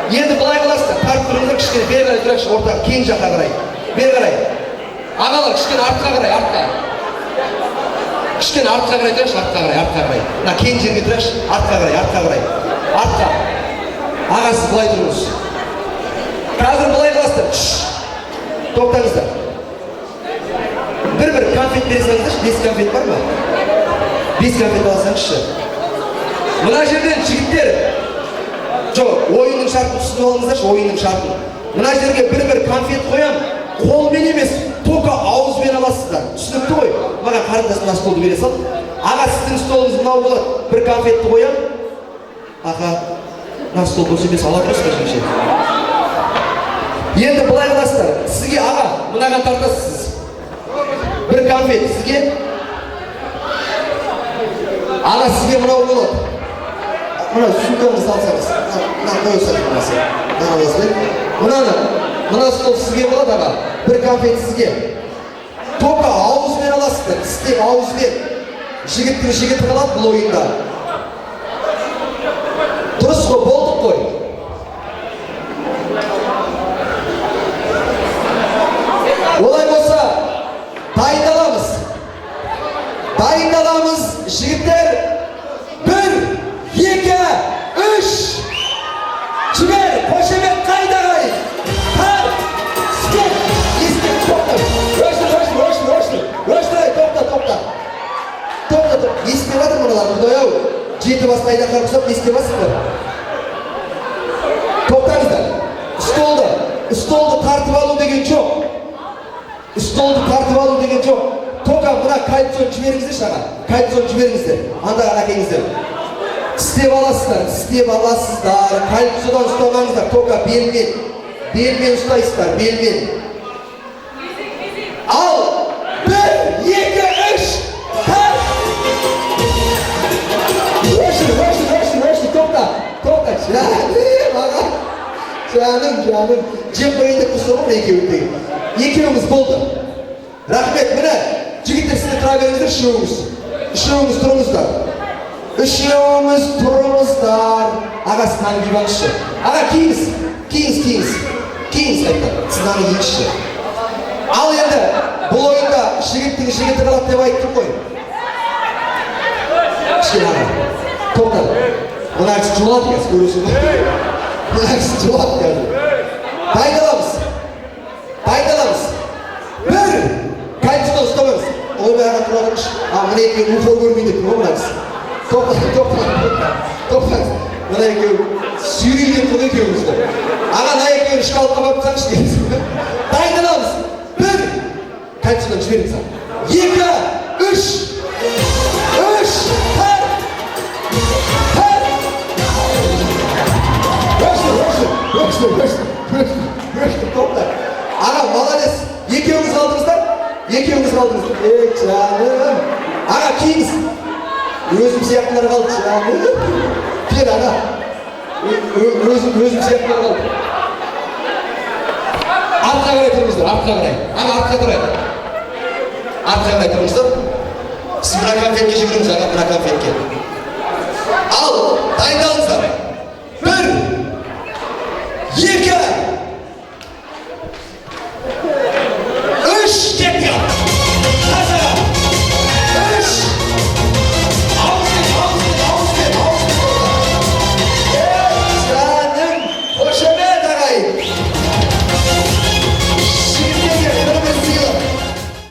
Енді былай қыласыздар, тартып тұрыңыздар, кішкене бері қарай тұрайықшы, ортаға, кең жаққа қарай. Бері қарай. Ағалар, кішкене артқа қарай, артқа. Кішкене артқа қарай тұрайықшы, артқа қарай, артқа қарай. Мына кең жерге тұрайықшы, артқа қарай, артқа қарай. Артқа. Аға, сіз былай тұрыңыз. Қазір былай қыласыздар. Тоқтаңыздар. Бір конфет бере салыңыздаршы, 5 конфет бар ма? 5 конфет алсаңызшы. Мына жерден жігіттер, жоқ, ойынның шартын түсініп алыңыздаршы, ойынның шартын. Мына жерге бір конфет қоям, қолмен емес, тоқа ауызбен аласыздар. Түсінікті ғой? Маған қарындас мына столды бере сал. Аға, сіздің столыңыз мынау болады. Бір конфетті қоям. Аға, мына стол дұрыс емес, ала тұрасыздар жеңше. Енді былай қыласыздар. Сізге аға, мынаған тартасыз. Бір конфет сізге. Аға, сізге мынау болады. Мына сумкаңызды алсаңыз. Мына қойып сатылмасы. Мына стол сізге болады аға. Бір конфет сізге. Тоқа ауызбен аласыздар. Тістеп ауызбен. Жігіттің жігіті қалады бұл ойында. Дұрыс қой, болдық қой. Олай болса, дайындаламыз, жігіттер. 1, 2, 3. Жібер, қошемет қайда қай. Тар, скет, естен, тоқтар. Өшті, тоқта. Естен батыр мұналар, құдай ау. 7 басын айдақар құсап, естен басыңдар. Тоқтаңыздар. Столды тартып алу деген жоқ. Тоқа мұна кальцион жіберіңіздер шаға. Кальцион жіберіңіздер. Андағы әкеңіздер. Тістеп аласыздар. Кальциядан ұстамаңыздар. Тоқа белмен. Белмен ұстайсыздар. Белмен. Ал. 1, 2, 3. Тар. Өшір. Тоқта. Жаным. Жеп қойындық құсырым екеуіңіз болды. Рахмет, міне, жігіттер сізді тұра беріңіздер, үшеуіңіз тұрыңыздар. Аға, сіз наны киіп Аға, киіңіз қайттан, сіз наны киіңізші. Ал енді, бұл ойында жігіттің жігіті қалады деп айттым ғой. Кішкен аға, тоқтар. Мұна кісі жолады кәз, көресің. Дайындаламыз. 1. Кальциядан ұстамаңыз. Ойбай аға тұра тұрыңыз. Мына екеуі ұйқы көрмейді деп мына кісі. Тоқтаңыз. Мына екеуі сүйрейден тұр екеуіңізді. Аға, мына екеуін шкалыққа барып таңшы дейсің. Дайындаламыз. 1. Кальциядан жіберіңіз. 2, 3. Тар. Тоқта. Аға, молодец. Екеуіңіз қалдыңыздар. Жаным. Аға, киіңіз. Өзім сияқтылар қалды, жаным. Кел, аға. Өзім сияқтылар қалды. Артқа қарай тұрыңыздар, артқа қарай. Аға, артқа қарай тұрыңыздар. Сіз мына конфетке жүгіріңіз, аға, мына конфетке. Ал, дайындалыңыздар.